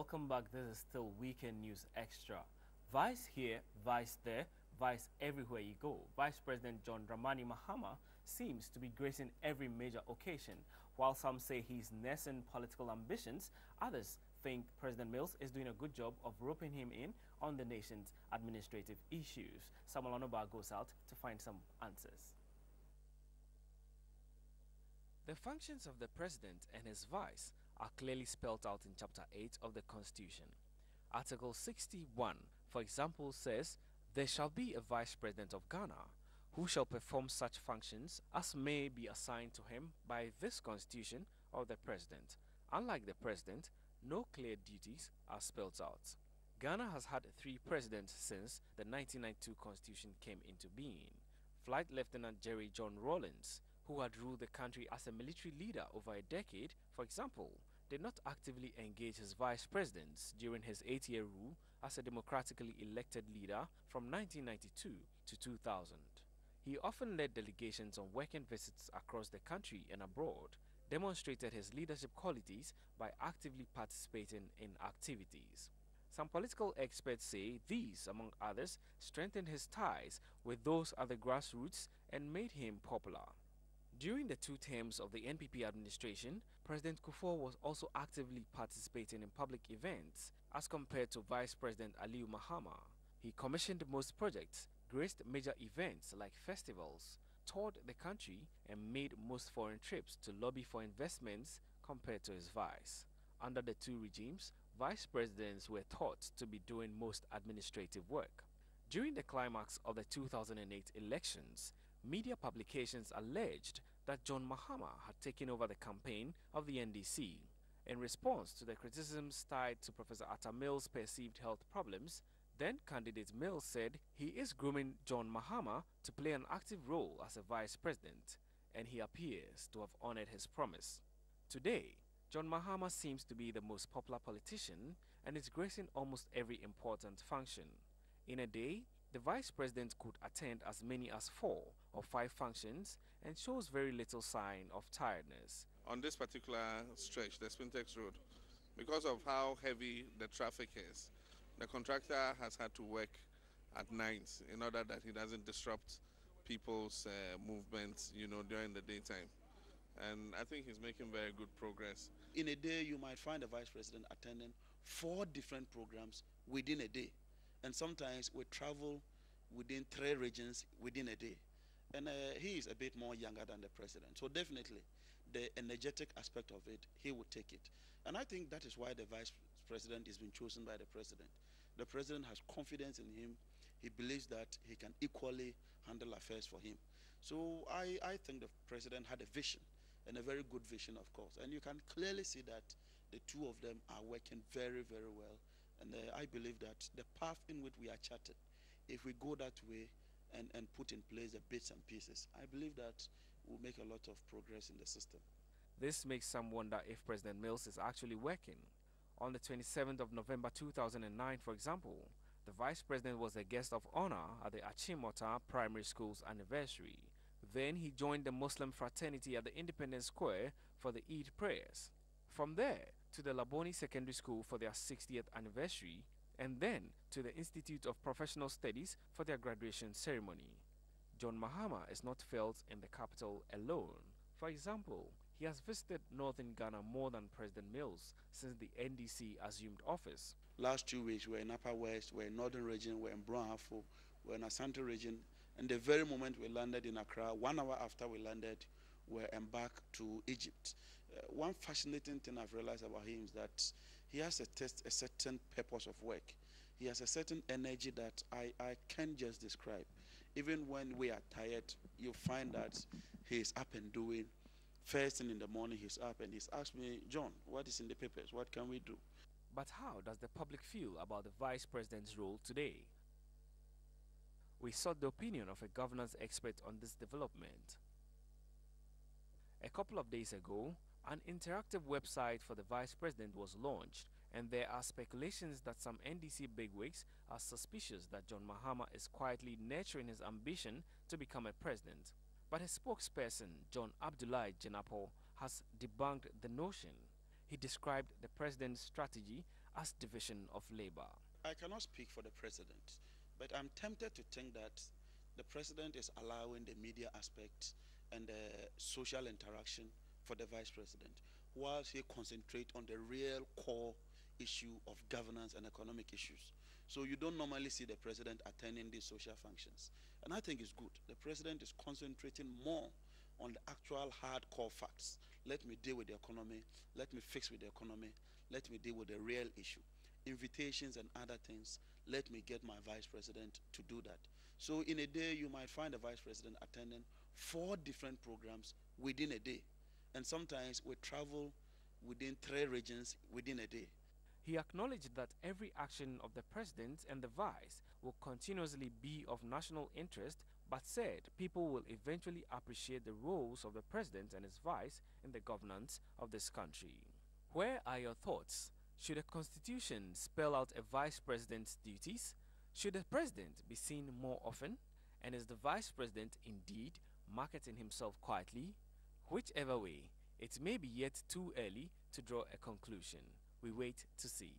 Welcome back. This is still Weekend News Extra. Vice here, vice there, vice everywhere you go. Vice President John Dramani Mahama seems to be gracing every major occasion. While some say he's nursing political ambitions, others think President Mills is doing a good job of roping him in on the nation's administrative issues. Samuel Onoba goes out to find some answers. The functions of the president and his vice are clearly spelled out in Chapter 8 of the Constitution. Article 61, for example, says, "There shall be a vice president of Ghana, who shall perform such functions as may be assigned to him by this Constitution or the president." Unlike the president, no clear duties are spelled out. Ghana has had 3 presidents since the 1992 Constitution came into being. Flight Lieutenant Jerry John Rawlings, who had ruled the country as a military leader over a decade, for example, did not actively engage his vice presidents during his 8-year rule as a democratically elected leader from 1992 to 2000. He often led delegations on working visits across the country and abroad, demonstrated his leadership qualities by actively participating in activities. Some political experts say these, among others, strengthened his ties with those at the grassroots and made him popular. During the 2 terms of the NPP administration, President Kufuor was also actively participating in public events as compared to Vice President Aliyu Mahama. He commissioned most projects, graced major events like festivals, toured the country, and made most foreign trips to lobby for investments compared to his vice. Under the 2 regimes, vice presidents were thought to be doing most administrative work. During the climax of the 2008 elections, media publications alleged that John Mahama had taken over the campaign of the NDC. In response to the criticisms tied to Professor Atta Mills' perceived health problems, then-candidate Mills said he is grooming John Mahama to play an active role as a vice president, and he appears to have honored his promise. Today, John Mahama seems to be the most popular politician and is gracing almost every important function. In a day, the vice president could attend as many as 4 or 5 functions and shows very little sign of tiredness. On this particular stretch, the Spintex Road, because of how heavy the traffic is, the contractor has had to work at night in order that he doesn't disrupt people's movements, during the daytime. And I think he's making very good progress. In a day, you might find the vice president attending 4 different programs within a day. And sometimes we travel within 3 regions within a day. And he is a bit more younger than the president. So definitely, the energetic aspect of it, he would take it. And I think that is why the vice president has been chosen by the president. The president has confidence in him. He believes that he can equally handle affairs for him. So I think the president had a vision, and a very good vision, of course. And you can clearly see that the 2 of them are working very, very well. And I believe that the path in which we are charted, if we go that way and put in place the bits and pieces, I believe that we'll make a lot of progress in the system. This makes some wonder if President Mills is actually working. On the 27th of November 2009, for example, the vice president was a guest of honor at the Achimota Primary School's anniversary. Then he joined the Muslim fraternity at the Independence Square for the Eid prayers. From there, to the Laboni Secondary School for their 60th anniversary, and then to the Institute of Professional Studies for their graduation ceremony. John Mahama is not felt in the capital alone. For example, he has visited northern Ghana more than President Mills since the NDC assumed office. Last 2 weeks, we're in Upper West, we're in Northern Region, we're in Brunhafo, we're in Asante Region, and the very moment we landed in Accra, 1 hour after we landed, we're embarked to Egypt. One fascinating thing I've realized about him is that he has a certain purpose of work. He has a certain energy that I can't just describe. Even when we are tired, you find that he's up and doing. First thing in the morning, he's up and he's asked me, "John, what is in the papers? What can we do?" But how does the public feel about the vice president's role today? We sought the opinion of a governance expert on this development. A couple of days ago, an interactive website for the vice president was launched, and there are speculations that some NDC bigwigs are suspicious that John Mahama is quietly nurturing his ambition to become a president. But his spokesperson, John Abdullahi Jenapo, has debunked the notion. He described the president's strategy as division of labor. I cannot speak for the president, but I'm tempted to think that the president is allowing the media aspect and the social interaction for the vice president, whilst he concentrate on the real core issue of governance and economic issues. So you don't normally see the president attending these social functions. And I think it's good. The president is concentrating more on the actual hardcore facts. Let me deal with the economy. Let me fix with the economy. Let me deal with the real issue. Invitations and other things, let me get my vice president to do that. So in a day, you might find a vice president attending 4 different programs within a day. And sometimes we travel within 3 regions within a day. He acknowledged that every action of the president and the vice will continuously be of national interest, but said people will eventually appreciate the roles of the president and his vice in the governance of this country. Where are your thoughts? Should a constitution spell out a vice president's duties? Should the president be seen more often? And is the vice president indeed marketing himself quietly? Whichever way, it may be yet too early to draw a conclusion. We wait to see.